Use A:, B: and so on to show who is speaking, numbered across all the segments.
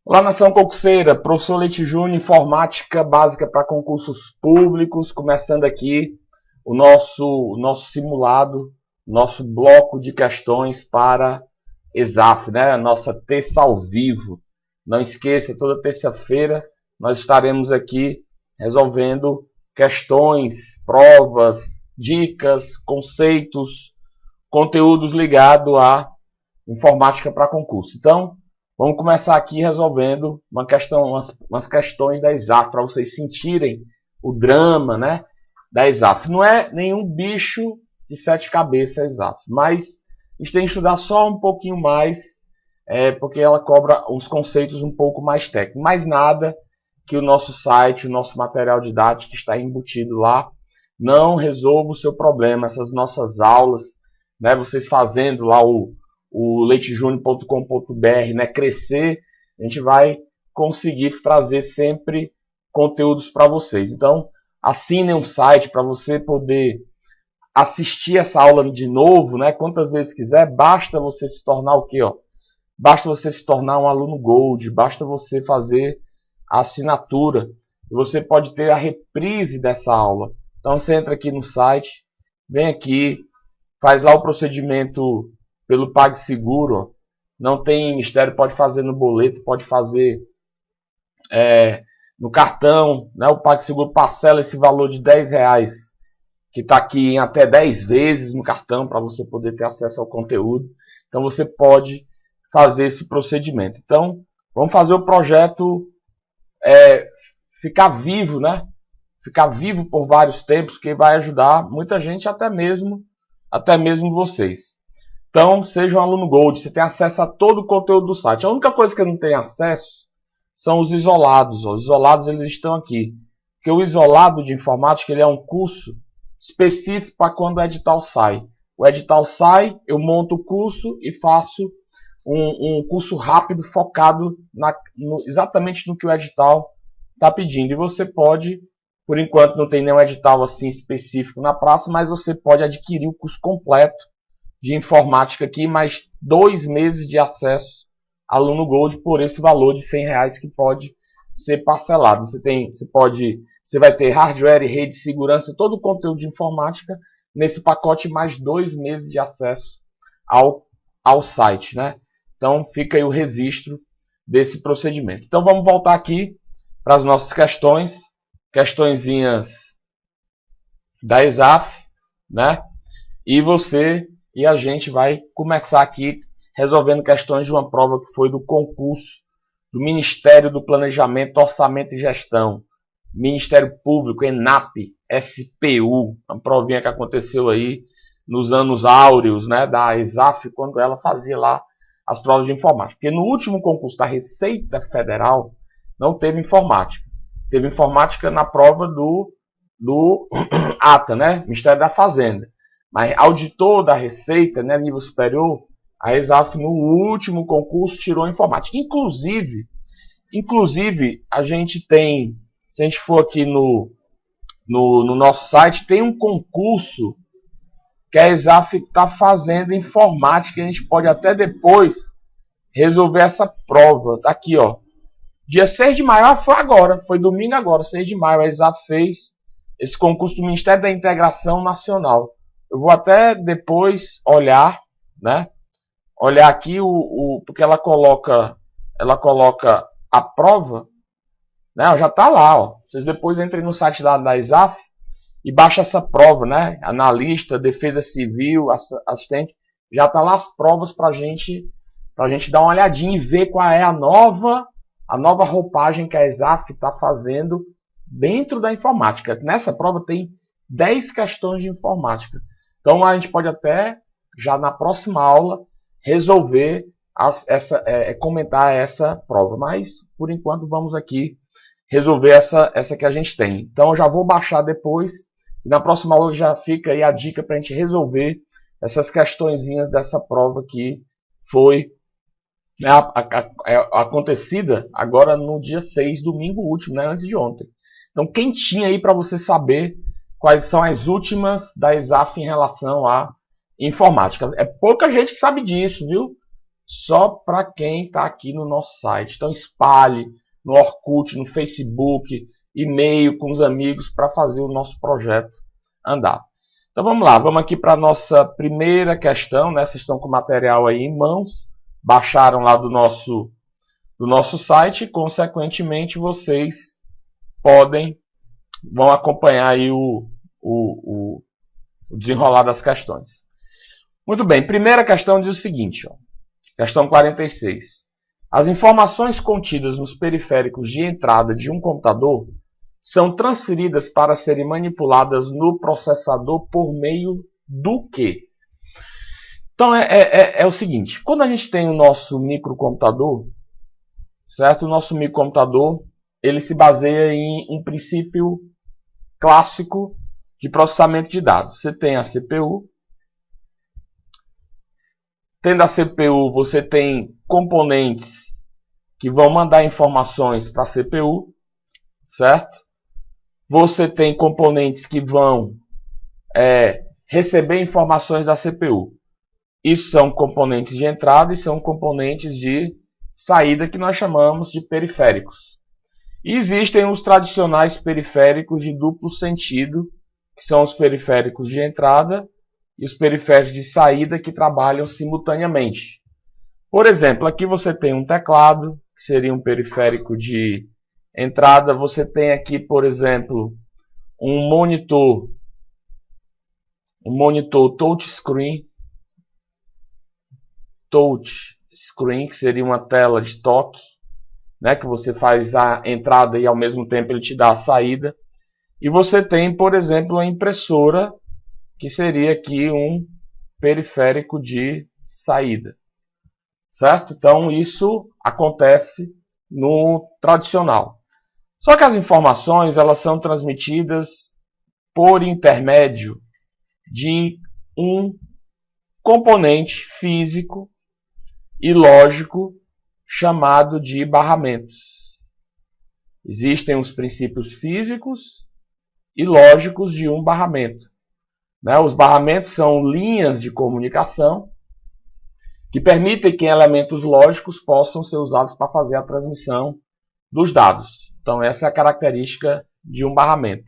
A: Olá, nação concurseira, professor Leite Júnior, informática básica para concursos públicos, começando aqui o nosso simulado, nosso bloco de questões para ESAF, né? A nossa terça ao vivo. Não esqueça, toda terça-feira nós estaremos aqui resolvendo questões, provas, dicas, conceitos, conteúdos ligados à informática para concurso. Então, vamos começar aqui resolvendo umas questões da ESAF, para vocês sentirem o drama, né, da ESAF. Não é nenhum bicho de sete cabeças a ESAF, mas a gente tem que estudar só um pouquinho mais, porque ela cobra uns conceitos um pouco mais técnicos. Mais nada que o nosso site, o nosso material didático que está embutido lá, não resolva o seu problema. Essas nossas aulas, né, vocês fazendo lá o leitejunior.com.br, né, crescer, a gente vai conseguir trazer sempre conteúdos para vocês. Então, assinem um site para você poder assistir essa aula de novo, né, quantas vezes quiser. Basta você se tornar o quê? Basta você se tornar um aluno Gold, basta você fazer a assinatura e você pode ter a reprise dessa aula. Então, você entra aqui no site, vem aqui, faz lá o procedimento pelo PagSeguro, não tem mistério, pode fazer no boleto, pode fazer no cartão, né? O PagSeguro parcela esse valor de R$10, que está aqui em até 10 vezes no cartão, para você poder ter acesso ao conteúdo. Então você pode fazer esse procedimento. Então, vamos fazer o projeto ficar vivo, né? Ficar vivo por vários tempos, que vai ajudar muita gente, até mesmo vocês. Então, seja um aluno Gold, você tem acesso a todo o conteúdo do site. A única coisa que eu não tenho acesso são os isolados. Os isolados, eles estão aqui. Porque o isolado de informática, ele é um curso específico para quando o edital sai. O edital sai, eu monto o curso e faço um curso rápido, focado exatamente no que o edital está pedindo. E você pode, por enquanto não tem nenhum edital assim específico na praça, mas você pode adquirir o curso completo de informática aqui, mais 2 meses de acesso aluno Gold por esse valor de R$100 que pode ser parcelado. Você vai ter hardware, rede, segurança, todo o conteúdo de informática nesse pacote, mais 2 meses de acesso ao site, né? Então fica aí o registro desse procedimento. Então vamos voltar aqui para as nossas questõezinhas da ESAF, né? E a gente vai começar aqui resolvendo questões de uma prova que foi do concurso do Ministério do Planejamento, Orçamento e Gestão, Ministério Público, ENAP, SPU, uma provinha que aconteceu aí nos anos áureos, né, da ESAF, quando ela fazia lá as provas de informática. Porque no último concurso da Receita Federal não teve informática. Teve informática na prova do ATA, né, Ministério da Fazenda. Mas auditor da Receita, né, nível superior, a ESAF no último concurso tirou informática. Inclusive a gente tem, se a gente for aqui no nosso site, tem um concurso que a ESAF está fazendo informática. A gente pode até depois resolver essa prova. Tá aqui, ó. Dia 6 de maio, foi agora, foi domingo agora, 6 de maio, a ESAF fez esse concurso do Ministério da Integração Nacional. Eu vou até depois olhar, né? Olhar aqui porque ela coloca a prova, né? Já está lá, ó. Vocês depois entrem no site da ESAF e baixem essa prova, né? Analista, Defesa Civil, assistente, já está lá as provas para a gente dar uma olhadinha e ver qual é a nova roupagem que a ESAF está fazendo dentro da informática. Nessa prova tem 10 questões de informática. Então a gente pode até, já na próxima aula, resolver comentar essa prova. Mas, por enquanto, vamos aqui resolver essa que a gente tem. Então eu já vou baixar depois. E na próxima aula já fica aí a dica para a gente resolver essas questõezinhas dessa prova que foi acontecida agora no dia 6, domingo último, né, antes de ontem. Então quentinha aí para você saber quais são as últimas da ESAF em relação à informática. É pouca gente que sabe disso, viu? só para quem está aqui no nosso site. Então espalhe no Orkut, no Facebook, e-mail com os amigos para fazer o nosso projeto andar. Então vamos lá, vamos aqui para a nossa primeira questão, né? Vocês estão com o material aí em mãos, baixaram lá do nosso site e, consequentemente, vocês vão acompanhar aí o desenrolar das questões. Muito bem, primeira questão diz o seguinte, ó, questão 46. As informações contidas nos periféricos de entrada de um computador são transferidas para serem manipuladas no processador por meio do quê? Então é o seguinte, quando a gente tem o nosso microcomputador, certo? O nosso microcomputador ele se baseia em um princípio clássico de processamento de dados. Você tem a CPU. Tendo a CPU, você tem componentes que vão mandar informações para a CPU, certo? Você tem componentes que vão receber informações da CPU. Isso são componentes de entrada e são componentes de saída que nós chamamos de periféricos. E existem os tradicionais periféricos de duplo sentido, que são os periféricos de entrada e os periféricos de saída que trabalham simultaneamente. Por exemplo, aqui você tem um teclado, que seria um periférico de entrada. Você tem aqui, por exemplo, um monitor touchscreen, que seria uma tela de toque, né, que você faz a entrada e ao mesmo tempo ele te dá a saída. E você tem, por exemplo, a impressora, que seria aqui um periférico de saída. Certo? Então isso acontece no tradicional. Só que as informações elas são transmitidas por intermédio de um componente físico e lógico chamado de barramentos. Existem os princípios físicos e lógicos de um barramento. Os barramentos são linhas de comunicação que permitem que elementos lógicos possam ser usados para fazer a transmissão dos dados. Então essa é a característica de um barramento.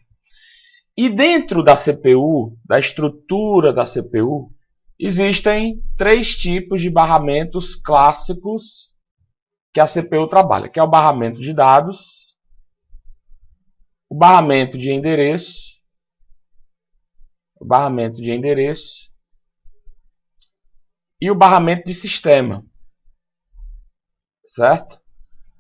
A: E dentro da CPU, da estrutura da CPU, existem 3 tipos de barramentos clássicos que a CPU trabalha, que é o barramento de dados, o barramento de endereço, e o barramento de sistema. Certo?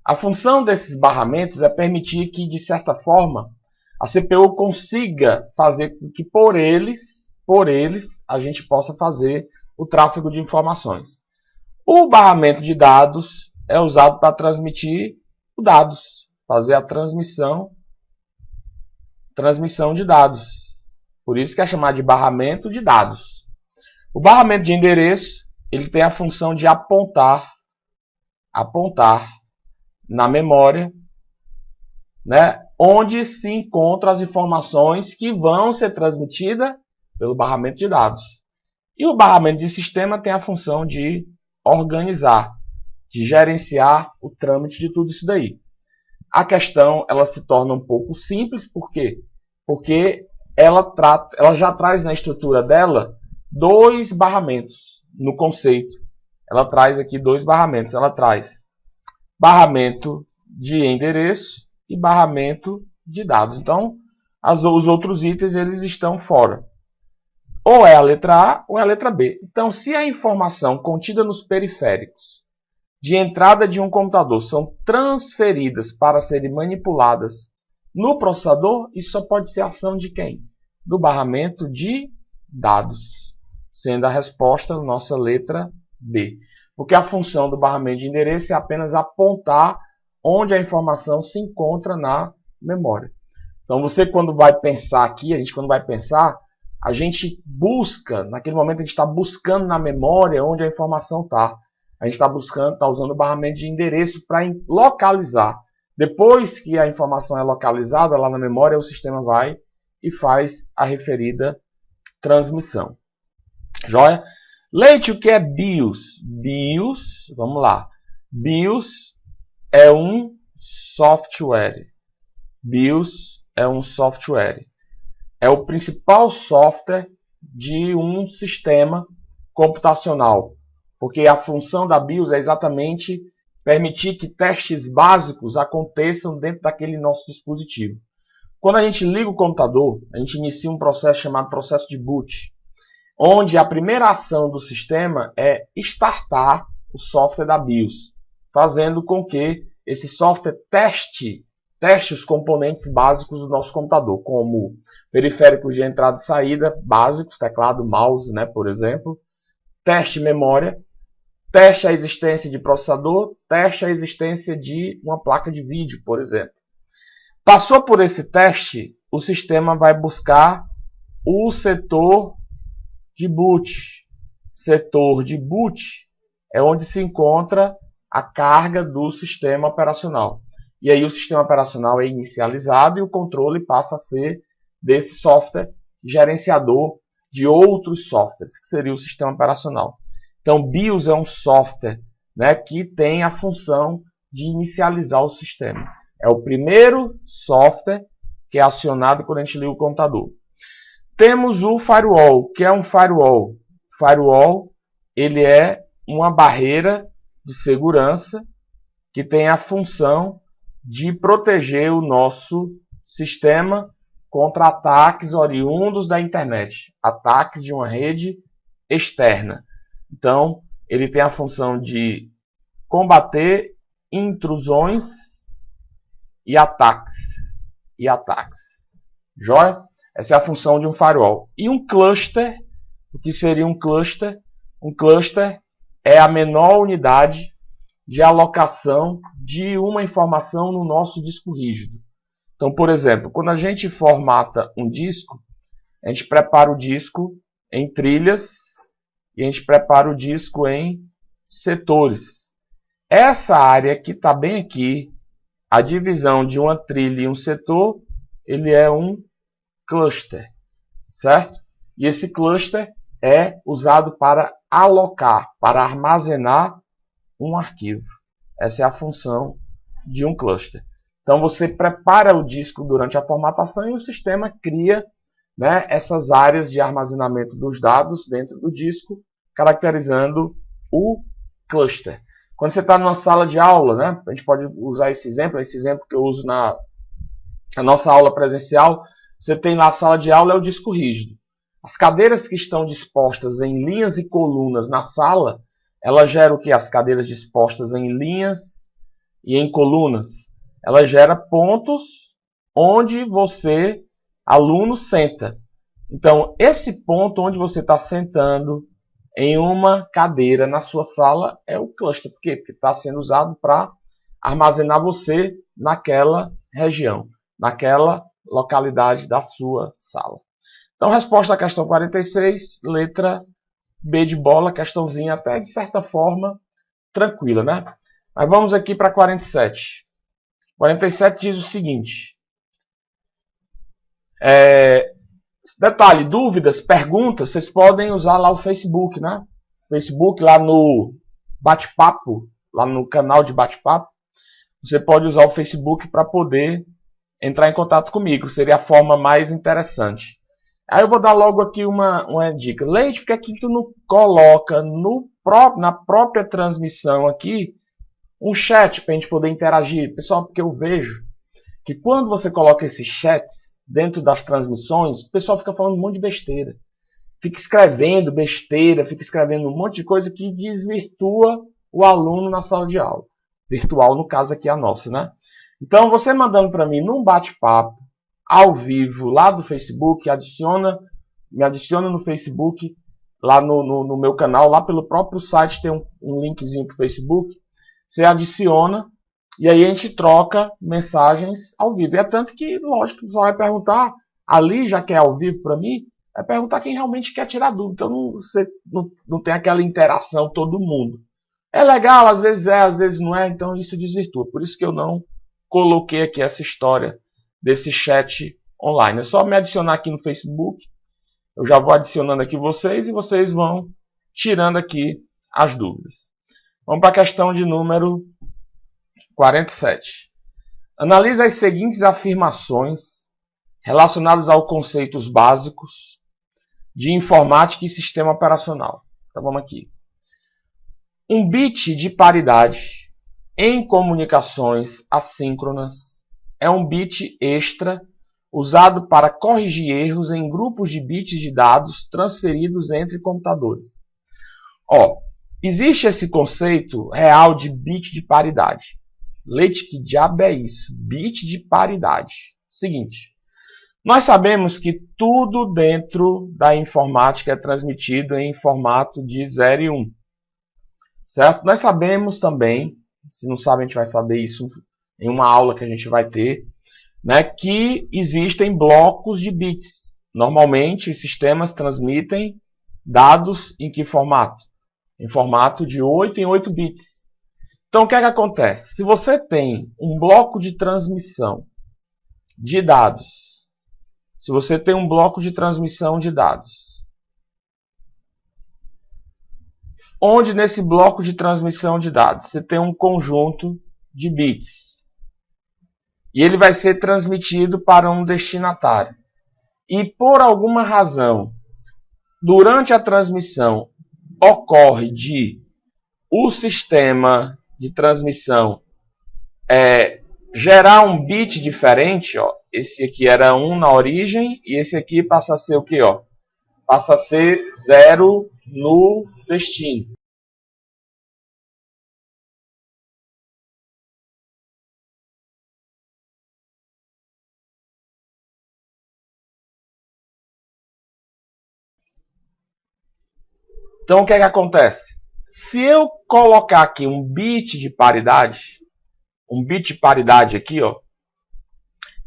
A: A função desses barramentos é permitir que, de certa forma, a CPU consiga fazer com que por eles, a gente possa fazer o tráfego de informações. O barramento de dados é usado para transmitir os dados, fazer a transmissão de dados. Por isso que é chamado de barramento de dados. O barramento de endereço ele tem a função de apontar na memória, né, onde se encontram as informações que vão ser transmitidas pelo barramento de dados. E o barramento de sistema tem a função de organizar, de gerenciar o trâmite de tudo isso daí. A questão ela se torna um pouco simples, por quê? Porque ela já traz na estrutura dela 2 barramentos no conceito. Ela traz aqui 2 barramentos. Ela traz barramento de endereço e barramento de dados. Então, os outros itens eles estão fora. Ou é a letra A ou é a letra B. Então, se a informação contida nos periféricos de entrada de um computador são transferidas para serem manipuladas no processador, isso só pode ser ação de quem? Do barramento de dados, sendo a resposta a nossa letra B. Porque a função do barramento de endereço é apenas apontar onde a informação se encontra na memória. Então você quando vai pensar aqui, a gente busca, naquele momento a gente está buscando na memória onde a informação está. A gente está usando o barramento de endereço para localizar. Depois que a informação é localizada lá na memória, o sistema vai e faz a referida transmissão. Joia? Leite, o que é BIOS? BIOS BIOS. Vamos lá. BIOS é um software. BIOS é um software. É o principal software de um sistema computacional, porque a função da BIOS é exatamente permitir que testes básicos aconteçam dentro daquele nosso dispositivo. Quando a gente liga o computador, a gente inicia um processo chamado processo de boot, onde a primeira ação do sistema é startar o software da BIOS, fazendo com que esse software teste os componentes básicos do nosso computador, como periféricos de entrada e saída básicos, teclado, mouse, né, por exemplo, teste memória, teste a existência de processador, teste a existência de uma placa de vídeo, por exemplo. Passou por esse teste, o sistema vai buscar o setor de boot. Setor de boot é onde se encontra a carga do sistema operacional. E aí o sistema operacional é inicializado e o controle passa a ser desse software gerenciador de outros softwares, que seria o sistema operacional. Então, BIOS é um software, né, que tem a função de inicializar o sistema. É o primeiro software que é acionado quando a gente liga o computador. Temos o firewall. Que é um firewall? Firewall, ele é uma barreira de segurança que tem a função de proteger o nosso sistema contra ataques oriundos da internet, ataques de uma rede externa. Então, ele tem a função de combater intrusões e ataques. Joia? Essa é a função de um firewall. E um cluster, o que seria um cluster? Um cluster é a menor unidade de alocação de uma informação no nosso disco rígido. Então, por exemplo, quando a gente formata um disco, a gente prepara o disco em trilhas e a gente prepara o disco em setores. Essa área que está bem aqui, a divisão de uma trilha e um setor, ele é um cluster, certo? E esse cluster é usado para alocar, para armazenar um arquivo. Essa é a função de um cluster. Então você prepara o disco durante a formatação e o sistema cria, né, essas áreas de armazenamento dos dados dentro do disco, caracterizando o cluster. Quando você está numa sala de aula, né, a gente pode usar esse exemplo que eu uso na nossa aula presencial. Você tem lá a sala de aula, é o disco rígido. As cadeiras que estão dispostas em linhas e colunas na sala, ela gera o que? As cadeiras dispostas em linhas e em colunas. Ela gera pontos onde você, aluno, senta. Então, esse ponto onde você está sentando em uma cadeira na sua sala é o cluster. Por quê? Porque está sendo usado para armazenar você naquela região, naquela localidade da sua sala. Então, resposta à questão 46, letra B de bola, questãozinha até de certa forma tranquila, né? Mas vamos aqui para 47. 47 diz o seguinte. Detalhe, dúvidas, perguntas, vocês podem usar lá o Facebook, né? Facebook lá no bate-papo, lá no canal de bate-papo. Você pode usar o Facebook para poder entrar em contato comigo. Seria a forma mais interessante. Aí eu vou dar logo aqui uma dica. Leite, por que aqui tu não coloca na própria transmissão aqui um chat para a gente poder interagir? Pessoal, porque eu vejo que quando você coloca esses chats dentro das transmissões, o pessoal fica falando um monte de besteira. Fica escrevendo besteira, fica escrevendo um monte de coisa que desvirtua o aluno na sala de aula. Virtual, no caso aqui a nossa, né? Então, você mandando para mim num bate-papo, ao vivo, lá do Facebook, me adiciona no Facebook, lá no meu canal, lá pelo próprio site tem um linkzinho para o Facebook, você adiciona e aí a gente troca mensagens ao vivo. E é tanto que, lógico, você vai perguntar, ali já que é ao vivo para mim, é perguntar quem realmente quer tirar dúvida. Então você não tem aquela interação todo mundo. É legal, às vezes não é, então isso desvirtua. Por isso que eu não coloquei aqui essa história desse chat online. É só me adicionar aqui no Facebook. Eu já vou adicionando aqui vocês e vocês vão tirando aqui as dúvidas. Vamos para a questão de número 47. Analise as seguintes afirmações relacionadas aos conceitos básicos de informática e sistema operacional. Então vamos aqui. Um bit de paridade em comunicações assíncronas é um bit extra usado para corrigir erros em grupos de bits de dados transferidos entre computadores. Existe esse conceito real de bit de paridade. Leite, que diabo é isso? Bit de paridade. Seguinte, nós sabemos que tudo dentro da informática é transmitido em formato de 0 e 1. Certo? Nós sabemos também, se não sabe, a gente vai saber isso em uma aula que a gente vai ter, né, que existem blocos de bits. Normalmente, os sistemas transmitem dados em que formato? Em formato de 8 em 8 bits. Então, o que é que acontece? Se você tem um bloco de transmissão de dados, onde nesse bloco de transmissão de dados você tem um conjunto de bits, e ele vai ser transmitido para um destinatário. E por alguma razão, durante a transmissão, ocorre de o sistema de transmissão gerar um bit diferente. Esse aqui era 1 na origem, e esse aqui passa a ser o quê? Passa a ser 0 no destino. Então, o que é que acontece? Se eu colocar aqui um bit de paridade aqui,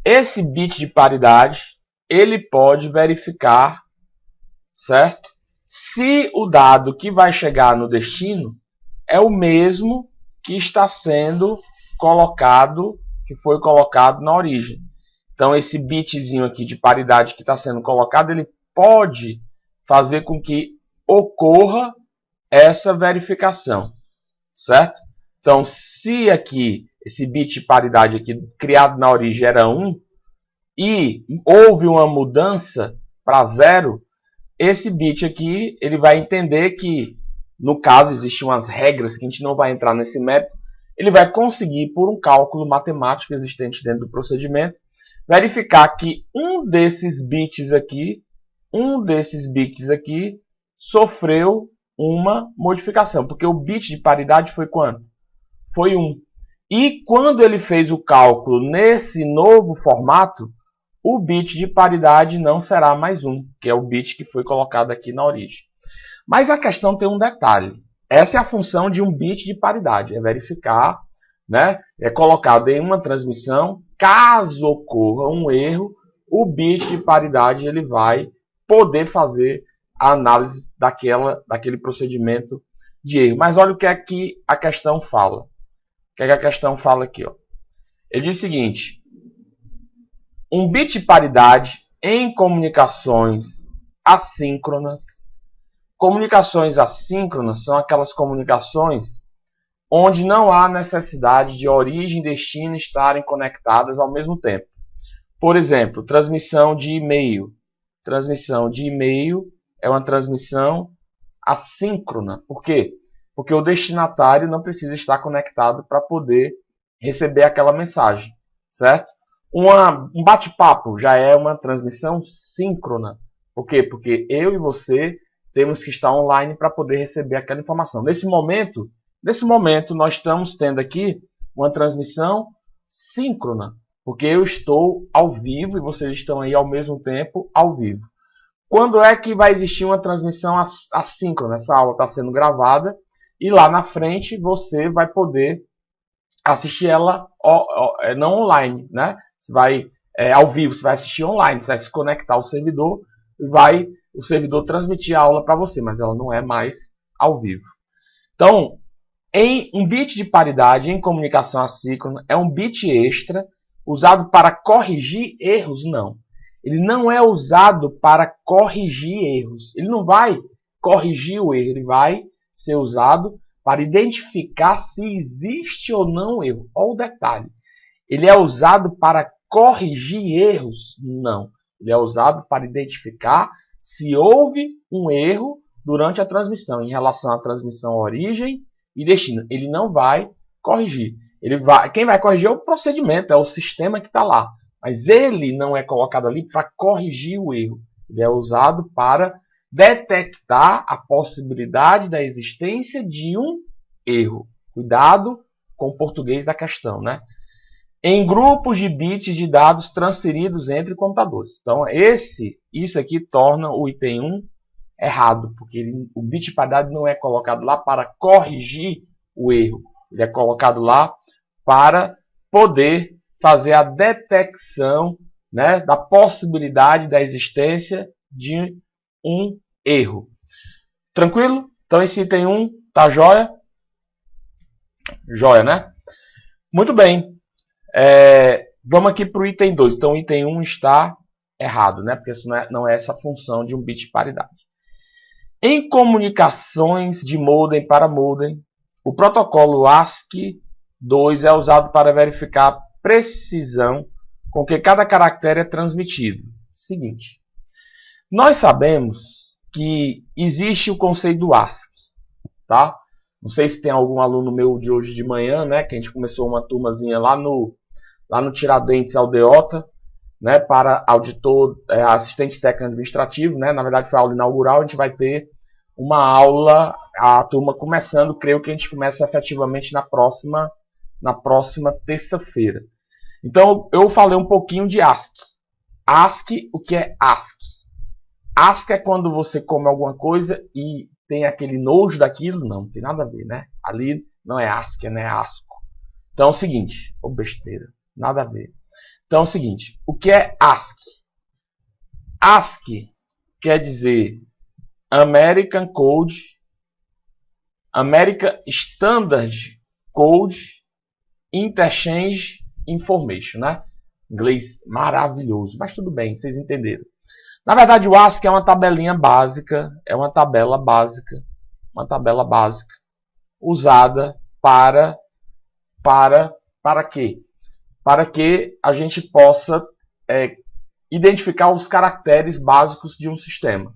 A: esse bit de paridade, ele pode verificar, certo? Se o dado que vai chegar no destino é o mesmo que está sendo colocado, que foi colocado na origem. Então, esse bitzinho aqui de paridade que está sendo colocado, ele pode fazer com que ocorra essa verificação, certo? Então, se aqui esse bit de paridade aqui criado na origem era 1 e houve uma mudança para 0, esse bit aqui ele vai entender que, no caso, existem umas regras que a gente não vai entrar nesse método, ele vai conseguir, por um cálculo matemático existente dentro do procedimento, verificar que um desses bits aqui sofreu uma modificação, porque o bit de paridade foi quanto? Foi 1. E quando ele fez o cálculo nesse novo formato, o bit de paridade não será mais 1, que é o bit que foi colocado aqui na origem. Mas a questão tem um detalhe. Essa é a função de um bit de paridade, é verificar, né? É colocado em uma transmissão, caso ocorra um erro, o bit de paridade ele vai poder fazer a análise daquele procedimento de erro. Mas olha o que é que a questão fala. O que é que a questão fala aqui? Ele diz o seguinte: um bit de paridade em comunicações assíncronas. Comunicações assíncronas são aquelas comunicações onde não há necessidade de origem e destino estarem conectadas ao mesmo tempo. Por exemplo, transmissão de e-mail. Transmissão de e-mail é uma transmissão assíncrona. Por quê? Porque o destinatário não precisa estar conectado para poder receber aquela mensagem, certo? Um bate-papo já é uma transmissão síncrona. Por quê? Porque eu e você temos que estar online para poder receber aquela informação. Nesse momento, nós estamos tendo aqui uma transmissão síncrona, porque eu estou ao vivo e vocês estão aí ao mesmo tempo ao vivo. Quando é que vai existir uma transmissão assíncrona? Essa aula está sendo gravada e lá na frente você vai poder assistir ela não online, né? Você vai ao vivo, você vai assistir online, você vai se conectar ao servidor e vai o servidor transmitir a aula para você, mas ela não é mais ao vivo. Então, um bit de paridade em comunicação assíncrona é um bit extra usado para corrigir erros? Não. Ele não é usado para corrigir erros. Ele não vai corrigir o erro, ele vai ser usado para identificar se existe ou não erro. Olha o detalhe. Ele é usado para corrigir erros? Não. Ele é usado para identificar se houve um erro durante a transmissão, em relação à transmissão origem e destino. Ele não vai corrigir. Quem vai corrigir é o procedimento, é o sistema que está lá. Mas ele não é colocado ali para corrigir o erro. Ele é usado para detectar a possibilidade da existência de um erro. Cuidado com o português da questão, né? Em grupos de bits de dados transferidos entre computadores. Então, isso aqui torna o item 1 errado, porque o bit de paridade não é colocado lá para corrigir o erro. Ele é colocado lá para poder fazer a detecção, né, da possibilidade da existência de um erro. Tranquilo? Então, esse item 1 tá joia? Joia, né? Muito bem. Vamos aqui para o item 2. Então, o item 1 está errado, né? Porque isso não é essa função de um bit de paridade. Em comunicações de modem para modem, o protocolo ASCII-2 é usado para verificar a precisão com que cada caractere é transmitido. Seguinte, nós sabemos que existe o conceito do ASCII, tá? Não sei se tem algum aluno meu de hoje de manhã, né? Que a gente começou uma turmazinha lá no Tiradentes Aldeota, né? Para auditor, assistente técnico administrativo, né? Na verdade foi a aula inaugural, a gente vai ter uma aula, a turma começando, creio que a gente começa efetivamente na próxima terça-feira. Então, eu falei um pouquinho de ASCII. ASCII, o que é ASCII? ASCII é quando você come alguma coisa e tem aquele nojo daquilo. Não tem nada a ver, né? Ali não é ASCII, né? É ASCO. Então é o seguinte, besteira, nada a ver. Então é o seguinte, o que é ASCII? ASCII quer dizer American Standard Code Interchange Information, né? Inglês maravilhoso, mas tudo bem, vocês entenderam. Na verdade, o ASCII é uma tabelinha básica, uma tabela básica usada para quê? Para que a gente possa identificar os caracteres básicos de um sistema.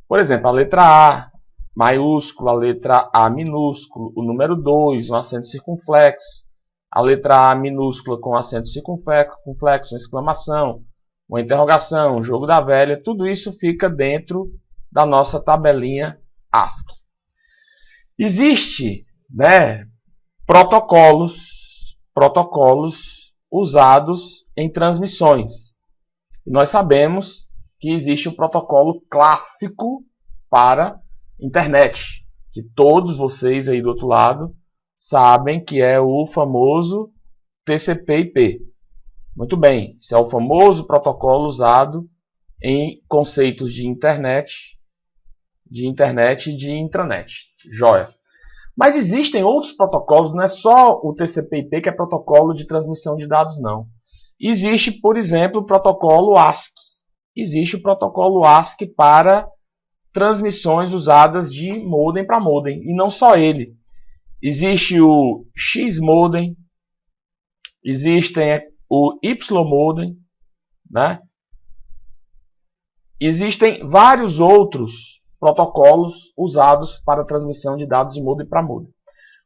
A: Por exemplo, a letra A maiúsculo, a letra A minúsculo, o número 2, um acento circunflexo, a letra A minúscula com acento circunflexo, uma exclamação, uma interrogação, um jogo da velha, tudo isso fica dentro da nossa tabelinha ASCII. Existe, né, protocolos usados em transmissões. E nós sabemos que existe um protocolo clássico para internet, que todos vocês aí do outro lado sabem que é o famoso TCP/IP. Muito bem, esse é o famoso protocolo usado em conceitos de internet e de intranet. Joia. Mas existem outros protocolos, não é só o TCP/IP que é protocolo de transmissão de dados, não. Existe, por exemplo, o protocolo ASCII. Existe o protocolo ASCII para transmissões usadas de modem para modem. E não só ele. Existe o X-modem, existem o Y-modem, né? Existem vários outros protocolos usados para transmissão de dados de modem para modem.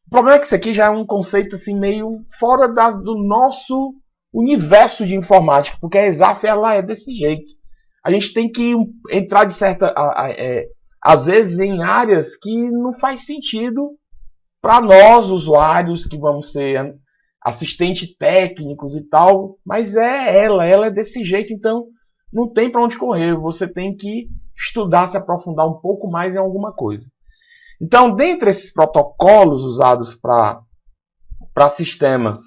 A: O problema é que isso aqui já é um conceito assim, meio fora do nosso universo de informática, porque a ESAF ela é desse jeito. A gente tem que entrar de às vezes em áreas que não faz sentido para nós, usuários, que vamos ser assistentes técnicos e tal, mas ela é desse jeito, então não tem para onde correr, você tem que estudar, se aprofundar um pouco mais em alguma coisa. Então, dentre esses protocolos usados para sistemas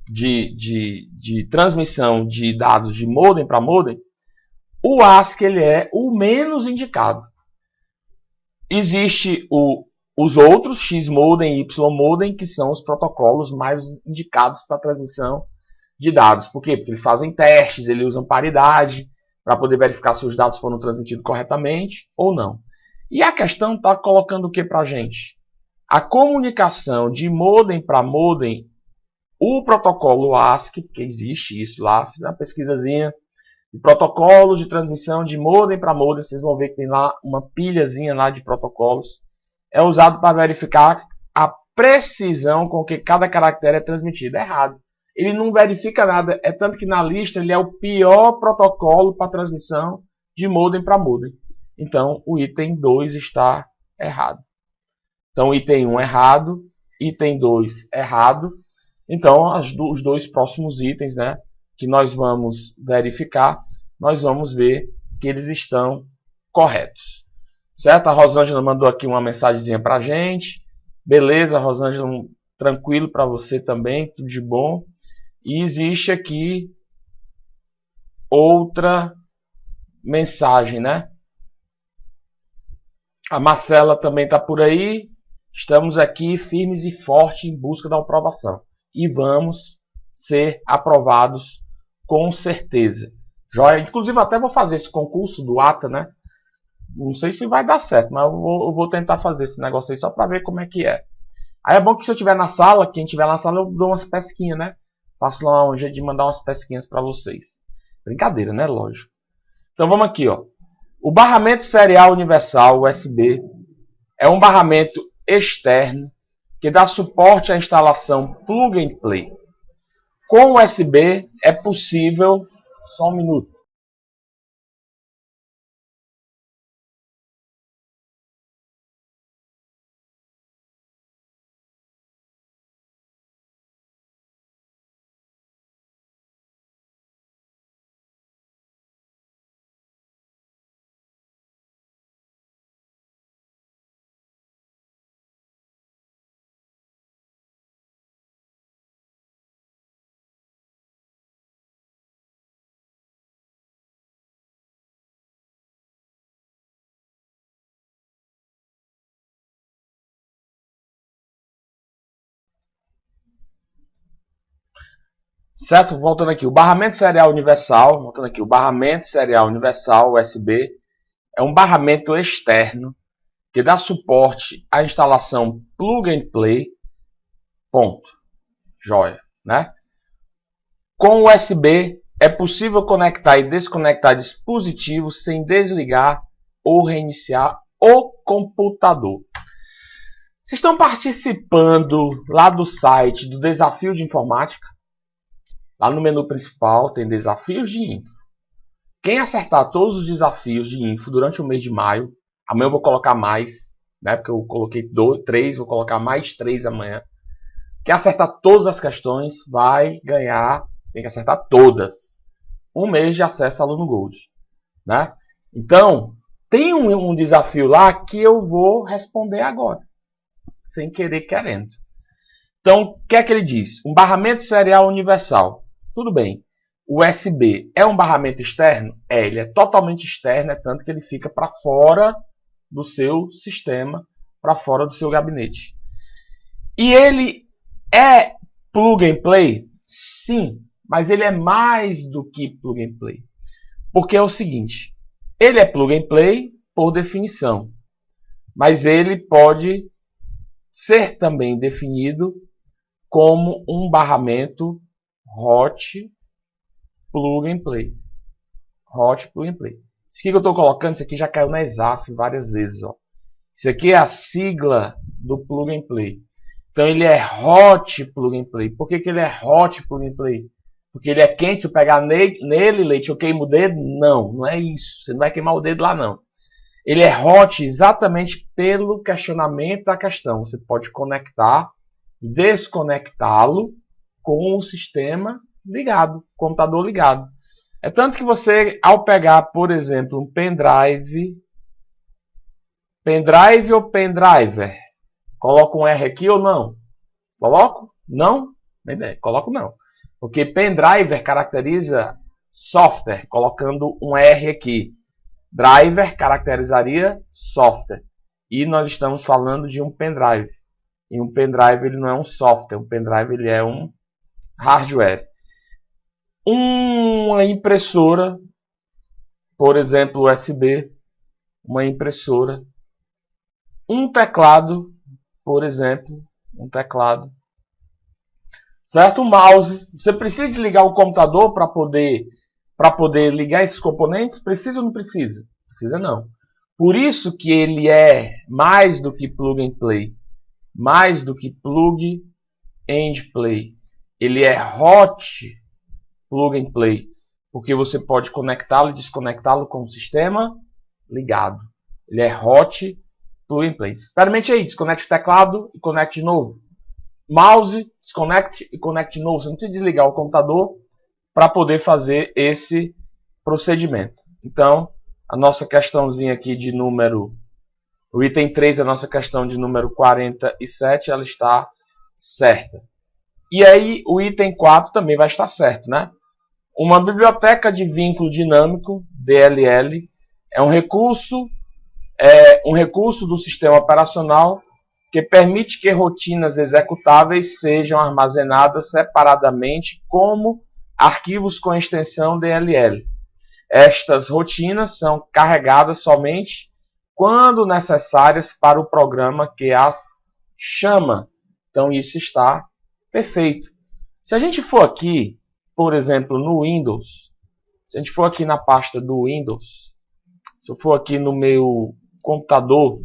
A: de transmissão de dados de modem para modem, o ASCII ele é o menos indicado. Existe os outros, X-modem e Y-modem, que são os protocolos mais indicados para transmissão de dados. Por quê? Porque eles fazem testes, eles usam paridade para poder verificar se os dados foram transmitidos corretamente ou não. E a questão está colocando o que para a gente? A comunicação de modem para modem, o protocolo ASCII, que existe isso lá, se fizer uma pesquisazinha de protocolos de transmissão de modem para modem, vocês vão ver que tem lá uma pilhazinha lá de protocolos, é usado para verificar a precisão com que cada caractere é transmitido. É errado. Ele não verifica nada, é tanto que na lista ele é o pior protocolo para transmissão de modem para modem. Então, o item 2 está errado. Então, item 1 errado, item 2 errado. Então, os dois próximos itens, né, que nós vamos verificar, nós vamos ver que eles estão corretos. Certo? A Rosângela mandou aqui uma mensagenzinha para a gente. Beleza, Rosângela, tranquilo para você também, tudo de bom. E existe aqui outra mensagem, né? A Marcela também está por aí. Estamos aqui firmes e fortes em busca da aprovação. E vamos ser aprovados com certeza. Joia? Inclusive até vou fazer esse concurso do ATA, né? Não sei se vai dar certo, mas eu vou tentar fazer esse negócio aí só para ver como é que é. Aí é bom que se eu estiver na sala, quem estiver na sala, eu dou umas pesquinhas, né? Faço lá um jeito de mandar umas pesquinhas para vocês. Brincadeira, né? Lógico. Então vamos aqui, ó. O barramento serial universal USB é um barramento externo que dá suporte à instalação plug and play. Com USB é possível... Só um minuto. Certo? Voltando aqui. O barramento serial universal, voltando aqui, o barramento serial universal USB é um barramento externo que dá suporte à instalação plug and play. Ponto. Joia, né? Com USB é possível conectar e desconectar dispositivos sem desligar ou reiniciar o computador. Vocês estão participando lá do site do Desafio de Informática? Lá no menu principal tem Desafios de Info. Quem acertar todos os desafios de Info durante o mês de maio, amanhã eu vou colocar mais, né? Porque eu coloquei 3, vou colocar mais 3 amanhã. Quem acertar todas as questões vai ganhar, tem que acertar todas, um mês de acesso a Aluno Gold, né? Então, tem um desafio lá que eu vou responder agora, sem querer querendo. Então, o que é que ele diz? Um barramento serial universal. Tudo bem. O USB é um barramento externo? É, ele é totalmente externo, é tanto que ele fica para fora do seu sistema, para fora do seu gabinete. E ele é plug and play? Sim, mas ele é mais do que plug and play. Porque é o seguinte, ele é plug and play por definição, mas ele pode ser também definido como um barramento hot plug and play. Hot plug and play. Isso aqui que eu estou colocando, isso aqui já caiu na ESAF várias vezes. Ó. Isso aqui é a sigla do plug and play. Então ele é hot plug and play. Por que ele é hot plug and play? Porque ele é quente, se eu pegar nele, leite, eu queimo o dedo? Não, não é isso. Você não vai queimar o dedo lá, não. Ele é hot exatamente pelo questionamento da questão. Você pode conectar e desconectá-lo com o sistema ligado, computador ligado. É tanto que você, ao pegar, por exemplo, um pendrive ou pendriver, coloca um R aqui ou não? Coloco? Não? Coloco não. Porque pendriver caracteriza software, colocando um R aqui. Driver caracterizaria software. E nós estamos falando de um pendrive. E um pendrive ele não é um software, um pendrive ele é um hardware. Uma impressora, por exemplo, USB, uma impressora, um teclado, por exemplo, um teclado, certo? Um mouse. Você precisa desligar o computador para poder ligar esses componentes? Precisa ou não precisa? Precisa não. Por isso que ele é mais do que plug and play. Mais do que plug and play. Ele é hot plug and play. Porque você pode conectá-lo e desconectá-lo com o sistema ligado. Ele é hot plug and play. Experimente aí. Desconecte o teclado e conecte de novo. Mouse, desconecte e conecte de novo. Você não precisa desligar o computador para poder fazer esse procedimento. Então, a nossa questãozinha aqui de número... O item 3, a nossa questão de número 47, ela está certa. E aí, o item 4 também vai estar certo, né? Uma biblioteca de vínculo dinâmico, DLL, é um recurso do sistema operacional que permite que rotinas executáveis sejam armazenadas separadamente como arquivos com extensão DLL. Estas rotinas são carregadas somente quando necessárias para o programa que as chama. Então isso está perfeito. Se a gente for aqui, por exemplo, no Windows, se a gente for aqui na pasta do Windows, se eu for aqui no meu computador,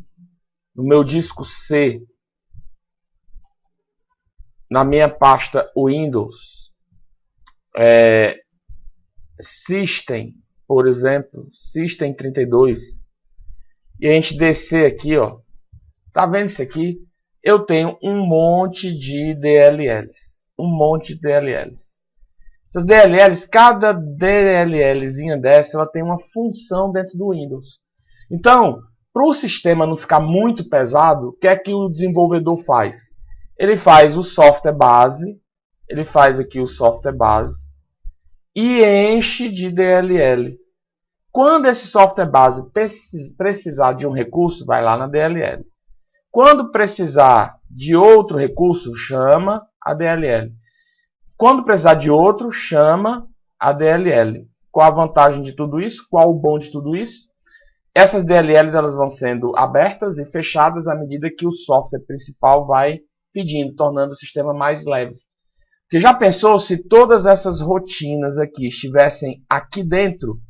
A: no meu disco C, na minha pasta Windows, System, por exemplo, System 32, e a gente descer aqui, ó, tá vendo isso aqui? Eu tenho um monte de DLLs, Essas DLLs, cada DLLzinha dessa, ela tem uma função dentro do Windows. Então, para o sistema não ficar muito pesado, o que é que o desenvolvedor faz? Ele faz o software base, e enche de DLL. Quando esse software base precisar de um recurso, vai lá na DLL. Quando precisar de outro recurso, chama a DLL. Quando precisar de outro, chama a DLL. Qual a vantagem de tudo isso? Qual o bom de tudo isso? Essas DLLs elas vão sendo abertas e fechadas à medida que o software principal vai pedindo, tornando o sistema mais leve. Você já pensou se todas essas rotinas aqui estivessem aqui dentro?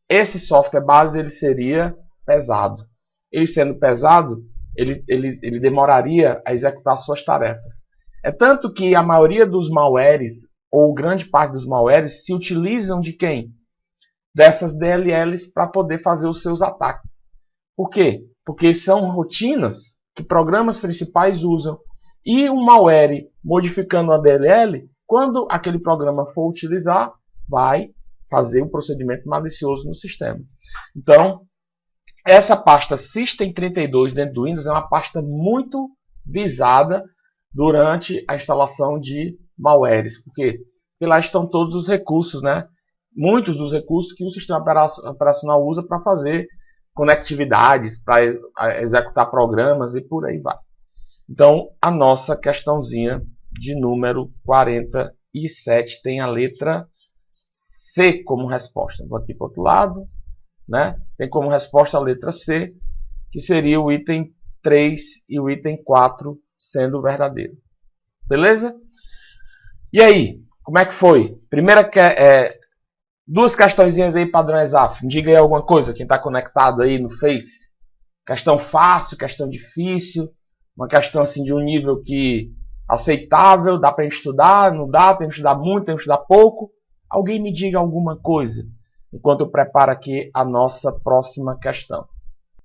A: Esse software base ele seria pesado. Ele sendo pesado, ele demoraria a executar suas tarefas. É tanto que a maioria dos malwares, ou grande parte dos malwares, se utilizam de quem? Dessas DLLs para poder fazer os seus ataques. Por quê? Porque são rotinas que programas principais usam. E o malware, modificando a DLL, quando aquele programa for utilizar, vai fazer um procedimento malicioso no sistema. Então, essa pasta System32 dentro do Windows é uma pasta muito visada durante a instalação de malwares. Por quê? Porque lá estão todos os recursos, né? Muitos dos recursos que o sistema operacional usa para fazer conectividades, para executar programas e por aí vai. Então, a nossa questãozinha de número 47 tem a letra C como resposta. Vou aqui para o outro lado, né? Tem como resposta a letra C, que seria o item 3 e o item 4 sendo verdadeiro. Beleza? E aí, como é que foi? Primeira duas questõezinhas aí padrão ESAF. Me diga aí alguma coisa, quem está conectado aí no Face. Questão fácil, questão difícil, uma questão assim de um nível que aceitável, dá para estudar, não dá, tem que estudar muito, tem que estudar pouco. Alguém me diga alguma coisa, enquanto eu preparo aqui a nossa próxima questão.